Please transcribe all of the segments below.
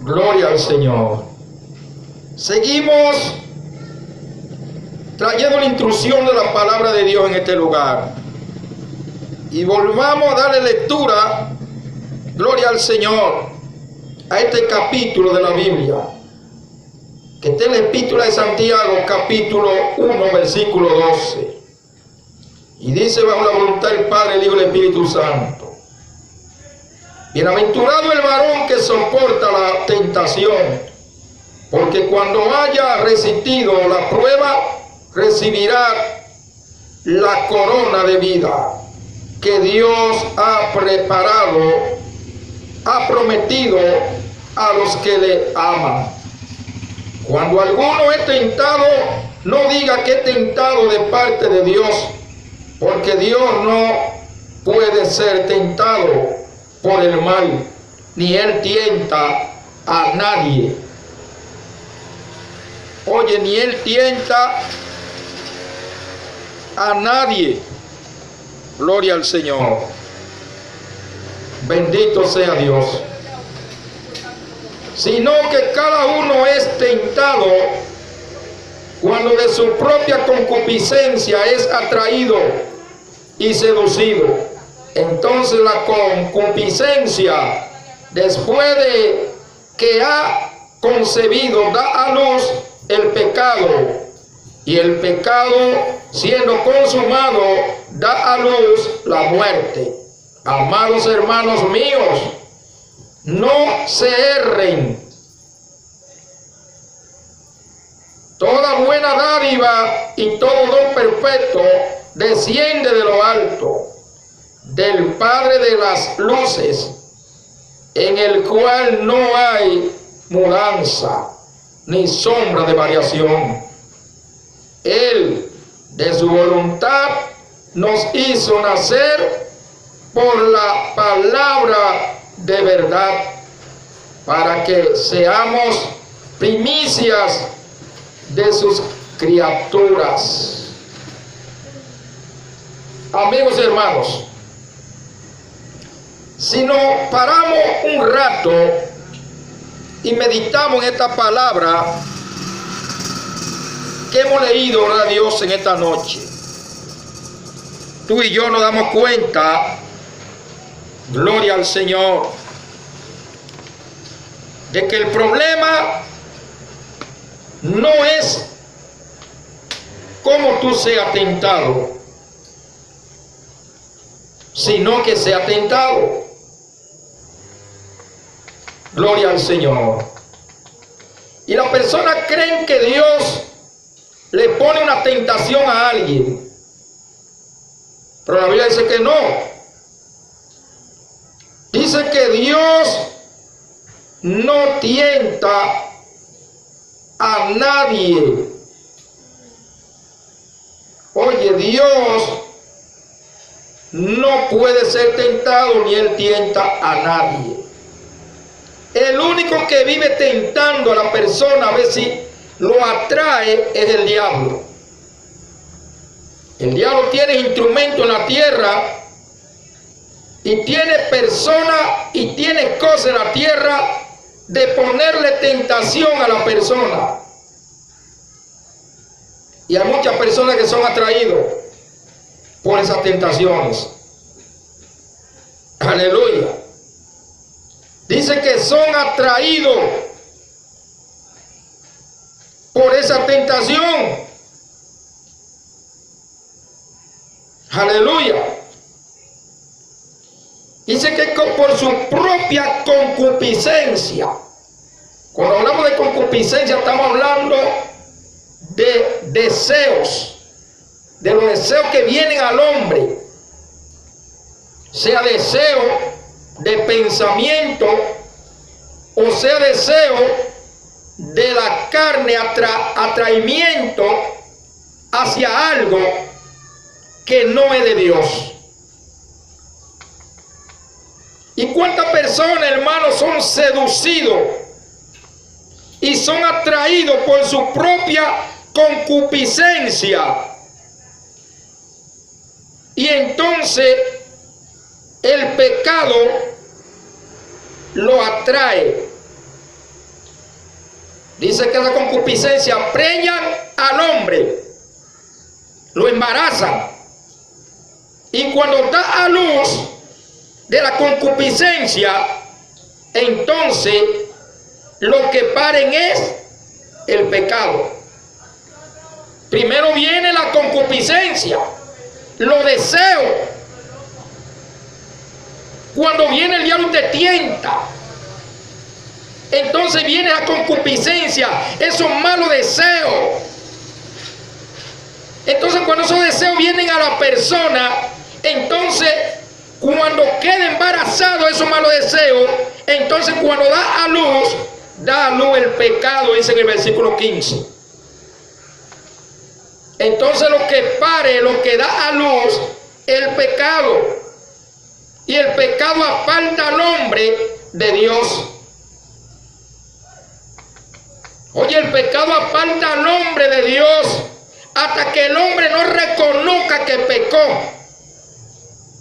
Gloria al Señor. Seguimos trayendo la instrucción de la palabra de Dios en este lugar. Y volvamos a darle lectura, gloria al Señor, a este capítulo de la Biblia, que está en la Epístola de Santiago, capítulo 1, versículo 12. Y dice bajo la voluntad del Padre, el Hijo y el Espíritu Santo: bienaventurado el varón que soporta la tentación, porque cuando haya resistido la prueba, recibirá la corona de vida que Dios ha prometido a los que le aman. Cuando alguno es tentado, no diga que es tentado de parte de Dios, porque Dios no puede ser tentado por el mal, ni Él tienta a nadie. Oye, ni Él tienta a nadie. Gloria al Señor. Bendito sea Dios. Sino que cada uno es tentado cuando de su propia concupiscencia es atraído y seducido. Entonces la concupiscencia, después de que ha concebido, da a luz el pecado. Y el pecado, siendo consumado, da a luz la muerte. Amados hermanos míos, no se erren. Toda buena dádiva y todo don perfecto desciende de lo alto, del Padre de las luces, en el cual no hay mudanza ni sombra de variación. Él, de su voluntad, nos hizo nacer por la palabra de verdad, para que seamos primicias de sus criaturas. Amigos y hermanos, si nos paramos un rato y meditamos en esta palabra que hemos leído a Dios en esta noche, tú y yo nos damos cuenta, gloria al Señor, de que el problema no es cómo tú seas tentado, sino que sea tentado. Gloria al Señor. Y las personas creen que Dios le pone una tentación a alguien, pero la Biblia dice que no. Dice que Dios no tienta a nadie. Oye, Dios no puede ser tentado, ni Él tienta a nadie. El único que vive tentando a la persona, a ver si lo atrae, es el diablo. El diablo tiene instrumentos en la tierra y tiene personas y tiene cosas en la tierra de ponerle tentación a la persona. Y hay muchas personas que son atraídos por esas tentaciones. Aleluya. Dice que son atraídos por esa tentación. Aleluya. Dice que por su propia concupiscencia. Cuando hablamos de concupiscencia, estamos hablando de deseos, de los deseos que vienen al hombre, sea deseo de pensamiento o sea deseo de la carne, atraimiento hacia algo que no es de Dios. ¿Y cuántas personas, hermanos, son seducidos y son atraídos por su propia concupiscencia? Y entonces el pecado lo atrae. Dice que esa concupiscencia preñan al hombre, lo embarazan. Y cuando da a luz de la concupiscencia, entonces lo que paren es el pecado. Primero viene la concupiscencia, los deseos. Cuando viene el diablo te tienta, entonces viene la concupiscencia, esos malos deseos. Entonces cuando esos deseos vienen a la persona, entonces cuando queda embarazado esos malos deseos, entonces cuando da a luz el pecado, dice en el versículo 15. Entonces lo que pare, lo que da a luz, el pecado. Y el pecado aparta al hombre de Dios. Oye, el pecado aparta al hombre de Dios hasta que el hombre no reconozca que pecó.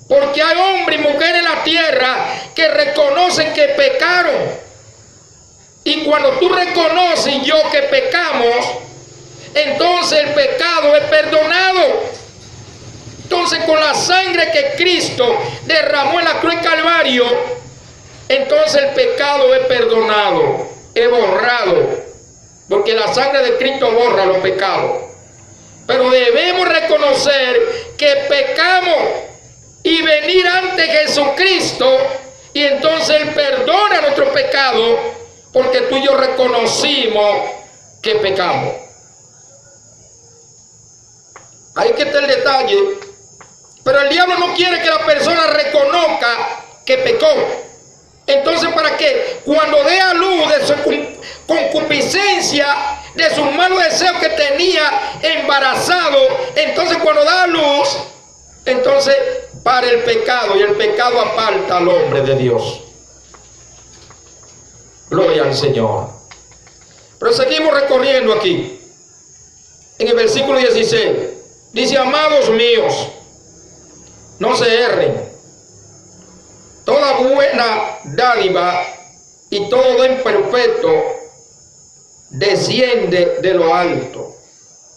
Porque hay hombres y mujeres en la tierra que reconocen que pecaron. Y cuando tú reconoces y yo que pecamos, entonces el pecado es perdonado. Entonces con la sangre que Cristo derramó en la cruz del Calvario, entonces el pecado es perdonado, es borrado. Porque la sangre de Cristo borra los pecados. Pero debemos reconocer que pecamos y venir ante Jesucristo, y entonces Él perdona nuestros pecados, porque tú y yo reconocimos que pecamos. Ahí que está el detalle. Pero el diablo no quiere que la persona reconozca que pecó. Entonces, ¿para qué? Cuando dé a luz de su concupiscencia, de sus malos deseos que tenía embarazado, entonces cuando da a luz, entonces para el pecado, y el pecado aparta al hombre de Dios. Gloria al Señor. Pero seguimos recorriendo aquí. En el versículo 16, dice: amados míos, no se erren. Toda buena dádiva y todo don perfecto desciende de lo alto,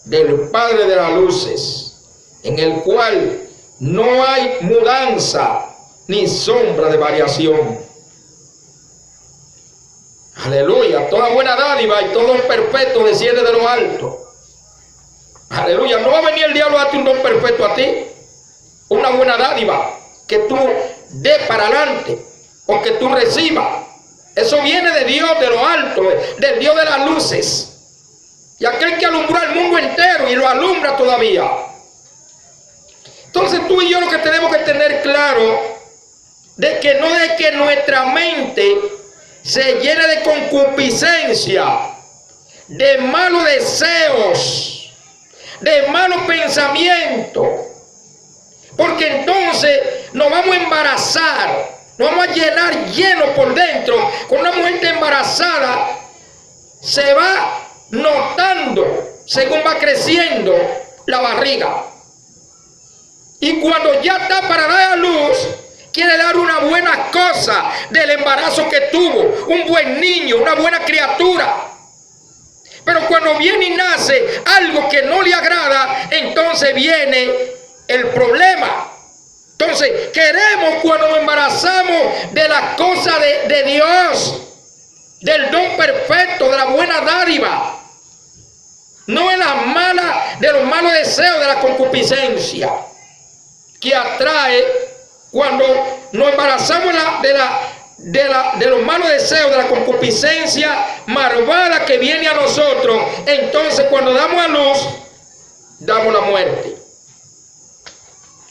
del Padre de las luces, en el cual no hay mudanza ni sombra de variación. Aleluya. Toda buena dádiva y todo don perfecto desciende de lo alto. Aleluya. No va a venir el diablo a darte un don perfecto a ti, una buena dádiva que tú dé para adelante o que tú recibas. Eso viene de Dios, de lo alto, del Dios de las luces, y aquel que alumbró al mundo entero y lo alumbra todavía. Entonces tú y yo lo que tenemos que tener claro, de que no es que nuestra mente se llene de concupiscencia, de malos deseos, de malos pensamientos, porque entonces nos vamos a embarazar, nos vamos a llenar lleno por dentro. Con una mujer embarazada se va notando según va creciendo la barriga, y cuando ya está para dar a luz, quiere dar una buena cosa del embarazo que tuvo, un buen niño, una buena criatura. Pero cuando viene y nace algo que no le agrada, entonces viene el problema. Entonces queremos, cuando nos embarazamos, de las cosas de Dios, del don perfecto, de la buena dádiva, no en las malas, de los malos deseos, de la concupiscencia que atrae. Cuando nos embarazamos de los malos deseos, de la concupiscencia malvada que viene a nosotros, entonces cuando damos a luz, damos la muerte.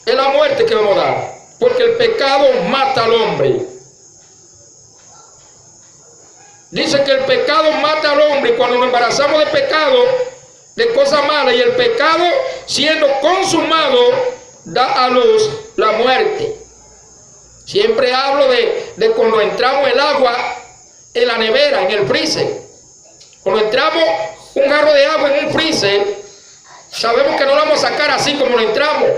Es la muerte que vamos a dar, porque el pecado mata al hombre. Dice que el pecado mata al hombre, y cuando nos embarazamos de pecado, de cosas malas, y el pecado siendo consumado, da a luz la muerte. Siempre hablo de cuando entramos el agua en la nevera, en el freezer. Cuando entramos un jarro de agua en un freezer, sabemos que no lo vamos a sacar así como lo entramos.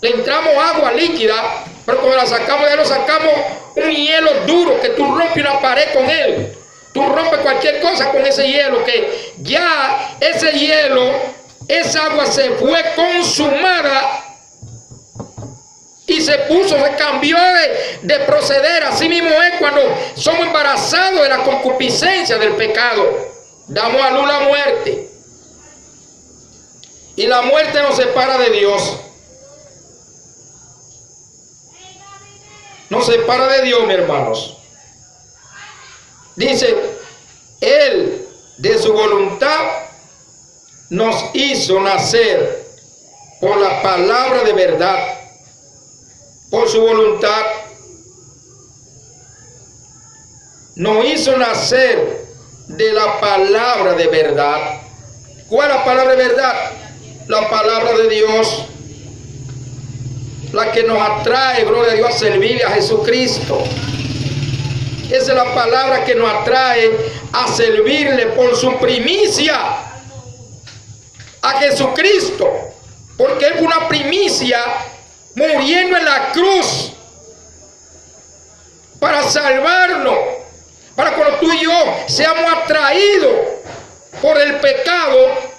Le entramos agua líquida, pero cuando la sacamos, ya lo sacamos un hielo duro que tú rompes una pared con él. Tú rompes cualquier cosa con ese hielo, que ya ese hielo, esa agua se fue consumada y se cambió de proceder. Así mismo es cuando somos embarazados de la concupiscencia del pecado. Damos a luz la muerte. Y la muerte nos separa de Dios. Nos separa de Dios, mis hermanos. Dice, Él de su voluntad nos hizo nacer por la palabra de verdad. Por su voluntad nos hizo nacer de la palabra de verdad. ¿Cuál es la palabra de verdad? La palabra de Dios, la que nos atrae, gloria a Dios, a servirle a Jesucristo. Esa es la palabra que nos atrae a servirle por su primicia a Jesucristo, porque es una primicia muriendo en la cruz para salvarnos, para cuando tú y yo seamos atraídos por el pecado.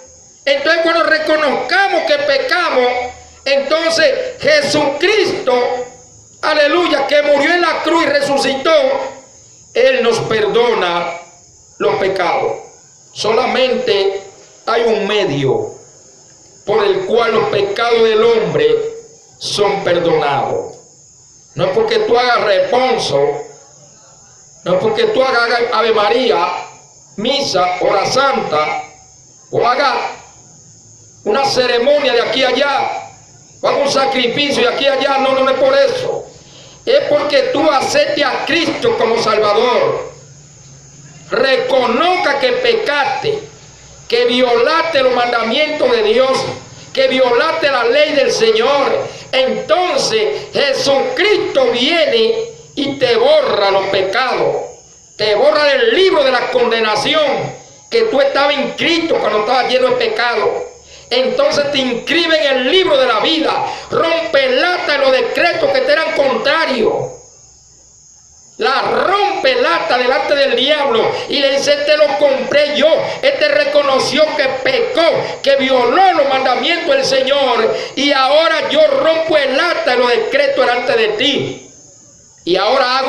Entonces cuando reconozcamos que pecamos, entonces Jesucristo, aleluya, que murió en la cruz y resucitó, Él nos perdona los pecados. Solamente hay un medio por el cual los pecados del hombre son perdonados. No es porque tú hagas responso, no es porque tú hagas Ave María, misa, hora santa, o hagas una ceremonia de aquí a allá, o hagas un sacrificio de aquí a allá. No es por eso. Es porque tú aceptes a Cristo como Salvador. Reconozca que pecaste, que violaste los mandamientos de Dios, que violaste la ley del Señor. Entonces Jesucristo viene y te borra los pecados, te borra del libro de la condenación, que tú estabas inscrito cuando estabas lleno de pecado. Entonces te inscribe en el libro de la vida, rompe lata de los decretos que te eran contrarios, la rompe lata delante del diablo y le dice: te lo compré yo. Este reconoció que pecó, que violó los mandamientos del Señor, y ahora yo rompo el lata de los decretos delante de ti. Y ahora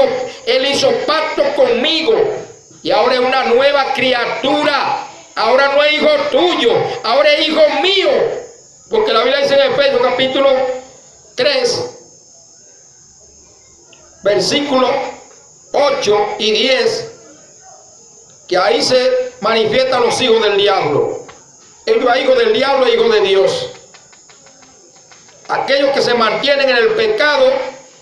Él hizo pacto conmigo, y ahora es una nueva criatura. Ahora no es hijo tuyo, ahora es hijo mío. Porque la Biblia dice en Efesios capítulo 3, versículos 8 y 10, que ahí se manifiestan los hijos del diablo. Ellos son hijos del diablo e hijos de Dios. Aquellos que se mantienen en el pecado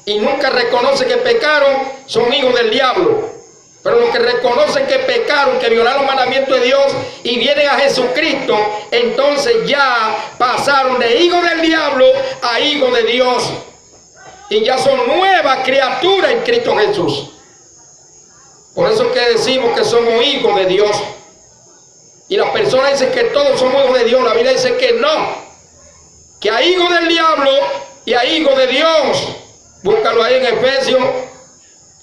y nunca reconocen que pecaron son hijos del diablo. Pero los que reconocen que pecaron, que violaron los mandamientos de Dios y vienen a Jesucristo, entonces ya pasaron de hijos del diablo a hijos de Dios. Y ya son nuevas criaturas en Cristo Jesús. Por eso es que decimos que somos hijos de Dios. Y las personas dicen que todos somos hijos de Dios. La Biblia dice que no. Que hay hijos del diablo y hay hijos de Dios. Búscalo ahí en Efesios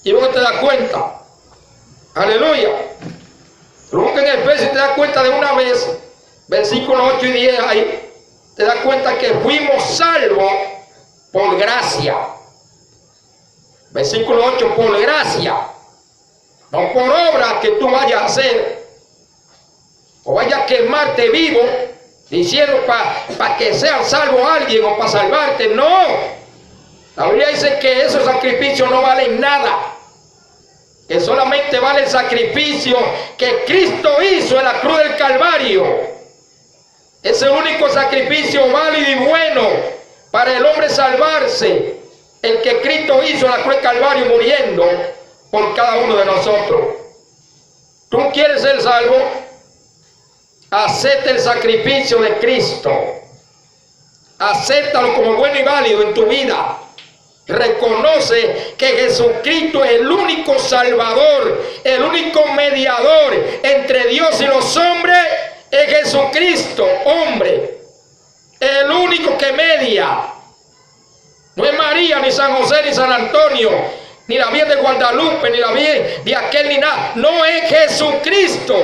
y luego te das cuenta. Aleluya. Luego en Efesios te das cuenta de una vez, versículos 8 y 10 ahí, te das cuenta que fuimos salvos por gracia. Versículo 8, por gracia. No por obra que tú vayas a hacer, o vayas a quemarte vivo, diciendo para que sea salvo alguien o para salvarte. No. La Biblia dice que esos sacrificios no valen nada, que solamente vale el sacrificio que Cristo hizo en la cruz del Calvario. Es el único sacrificio válido y bueno para el hombre salvarse, el que Cristo hizo en la cruz del Calvario, muriendo por cada uno de nosotros. ¿Tú quieres ser salvo? Acepta el sacrificio de Cristo. Acéptalo como bueno y válido en tu vida. Reconoce que Jesucristo es el único Salvador, el único mediador entre Dios y los hombres. Es Jesucristo, hombre, el único que media. No es María, ni San José, ni San Antonio, ni la Virgen de Guadalupe, ni la Virgen de aquel, ni nada. No, es Jesucristo,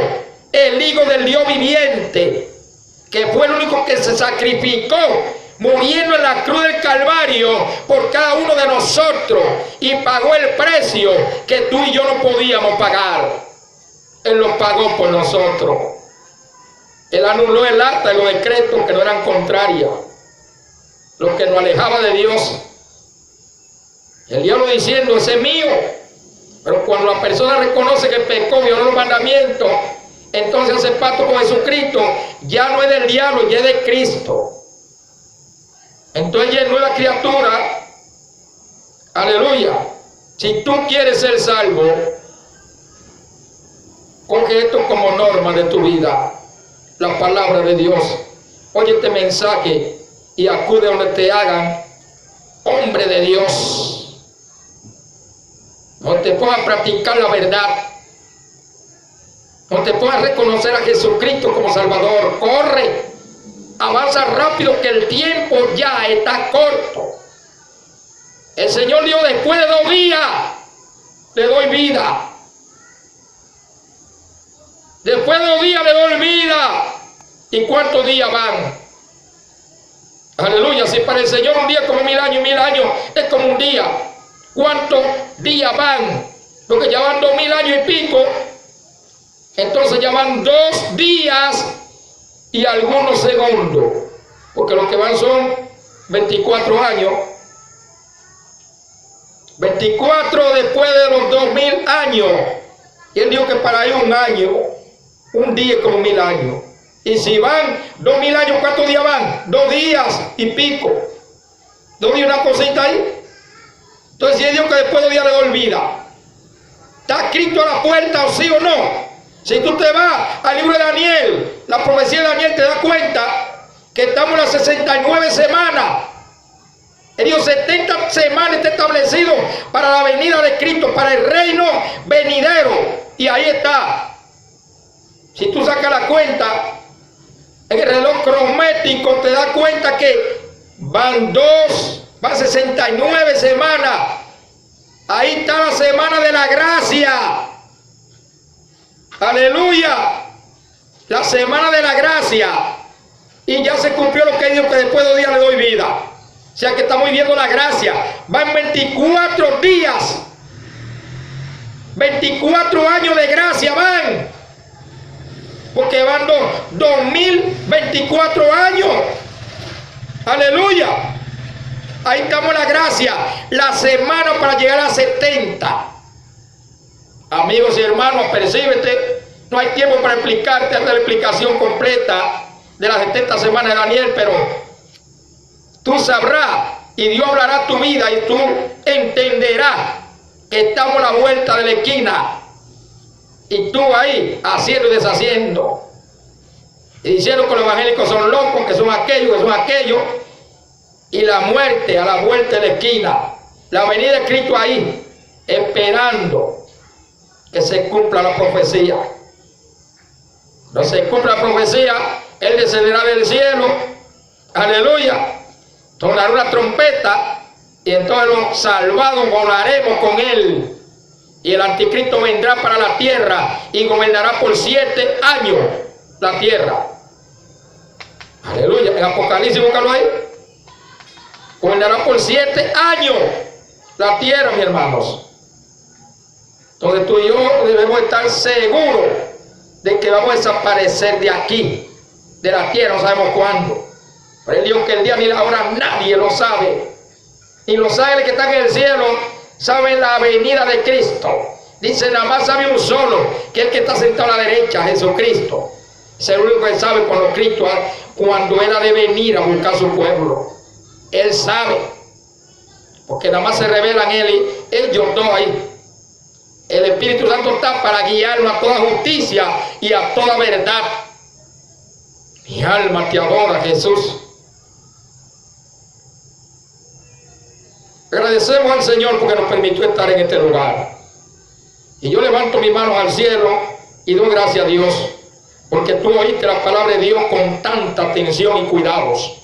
el Hijo del Dios viviente, que fue el único que se sacrificó, muriendo en la cruz del Calvario por cada uno de nosotros, y pagó el precio que tú y yo no podíamos pagar. Él lo pagó por nosotros. Él anuló el acta y los decretos que no eran contrarios, lo que nos alejaba de Dios. El diablo diciendo, ese es mío. Pero cuando la persona reconoce que pecó, violó los mandamientos, entonces hace pacto con Jesucristo, ya no es del diablo, ya es de Cristo. Entonces ya es nueva criatura. Aleluya. Si tú quieres ser salvo, coge esto como norma de tu vida, la palabra de Dios. Oye este mensaje y acude donde te hagan hombre de Dios. No te pongas a practicar la verdad. No te pongas a reconocer a Jesucristo como Salvador. Corre, avanza rápido, que el tiempo ya está corto. El Señor dijo, después de 2 días le doy vida. Después de 2 días le doy vida. ¿Y cuántos días van? Aleluya. Si para el Señor un día es como 1000 años, 1000 años es como un día. ¿Cuántos días van? Porque ya van 2000 años y pico. Entonces ya van 2 días y algunos segundos. Porque lo que van son 24 años. 24 después de los 2000 años. Y él dijo que para él un año, un día es como 1000 años. Y si van 2000 años, ¿cuántos días van? 2 días y pico. 2 días, una cosita ahí. Entonces, si él dijo que después de 2 días le doy vida, ¿está escrito a la puerta o sí o no? Si tú te vas al libro de Daniel, la profecía de Daniel, te das cuenta que estamos en las 69 semanas. Él dijo 70 semanas está establecido para la venida de Cristo, para el reino venidero. Y ahí está. Si tú sacas la cuenta, en el reloj cromático te das cuenta que van 69 semanas. Ahí está la semana de la gracia. Aleluya. La semana de la gracia. Y ya se cumplió lo que dijo, que después de 2 días le doy vida. O sea que estamos viviendo la gracia. Van 24 días. 24 años de gracia van. Porque van 2024 años. Aleluya. Ahí estamos en la gracia. La semana para llegar a 70. Amigos y hermanos, percíbete. No hay tiempo para explicarte la explicación completa de las 70 semanas de Daniel, pero tú sabrás y Dios hablará tu vida y tú entenderás que estamos a la vuelta de la esquina. Y tú ahí, haciendo y deshaciendo. Y diciendo que los evangélicos son locos, que son aquellos. Y la muerte a la vuelta de la esquina. La venida de Cristo ahí, esperando que se cumpla la profecía. No se cumpla la profecía, Él descenderá del cielo. Aleluya. Sonará una trompeta y entonces los salvados volaremos con Él. Y el anticristo vendrá para la tierra y gobernará por 7 años la tierra. Aleluya. En Apocalipsis, búscalo ahí. Gobernará por 7 años la tierra, mis hermanos. Entonces tú y yo debemos estar seguros de que vamos a desaparecer de aquí, de la tierra, no sabemos cuándo. Pero Él dijo que el día ni la hora nadie lo sabe. Ni los ángeles que están en el cielo saben la venida de Cristo. Dice, nada más sabe un solo, que es el que está sentado a la derecha, Jesucristo. Es el único que sabe cuando Él ha de venir a buscar a su pueblo. Él sabe. Porque nada más se revelan Él y ellos dos ahí. El Espíritu Santo está para guiarnos a toda justicia y a toda verdad. Mi alma te adora, Jesús. Agradecemos al Señor porque nos permitió estar en este lugar. Y yo levanto mis manos al cielo y doy gracias a Dios porque tú oíste la palabra de Dios con tanta atención y cuidados.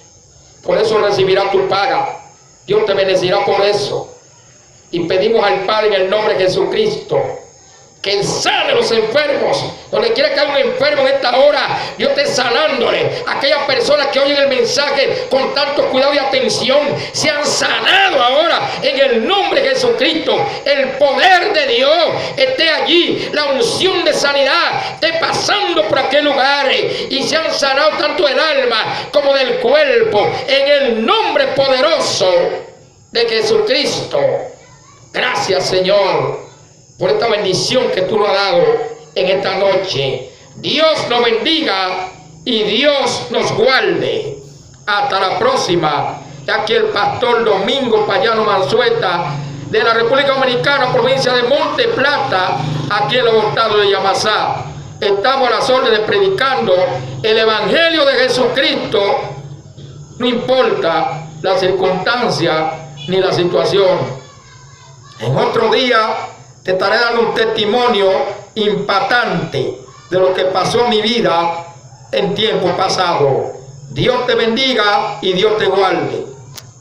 Por eso recibirás tu paga. Dios te bendecirá por eso. Y pedimos al Padre en el nombre de Jesucristo que Él sane a los enfermos. Donde quiera que haya un enfermo en esta hora, Dios esté sanándole. Aquellas personas que oyen el mensaje con tanto cuidado y atención, sean sanados ahora en el nombre de Jesucristo. El poder de Dios esté allí. La unción de sanidad esté pasando por aquel lugar y sean sanados tanto del alma como del cuerpo. En el nombre poderoso de Jesucristo. Gracias, Señor, por esta bendición que tú nos has dado en esta noche. Dios nos bendiga y Dios nos guarde. Hasta la próxima. Aquí el pastor Domingo Payano Manzueta, de la República Dominicana, provincia de Monte Plata, aquí en los estados de Yamasá. Estamos a las órdenes predicando el Evangelio de Jesucristo, no importa la circunstancia ni la situación. En otro día te estaré dando un testimonio impactante de lo que pasó en mi vida en tiempo pasado. Dios te bendiga y Dios te guarde.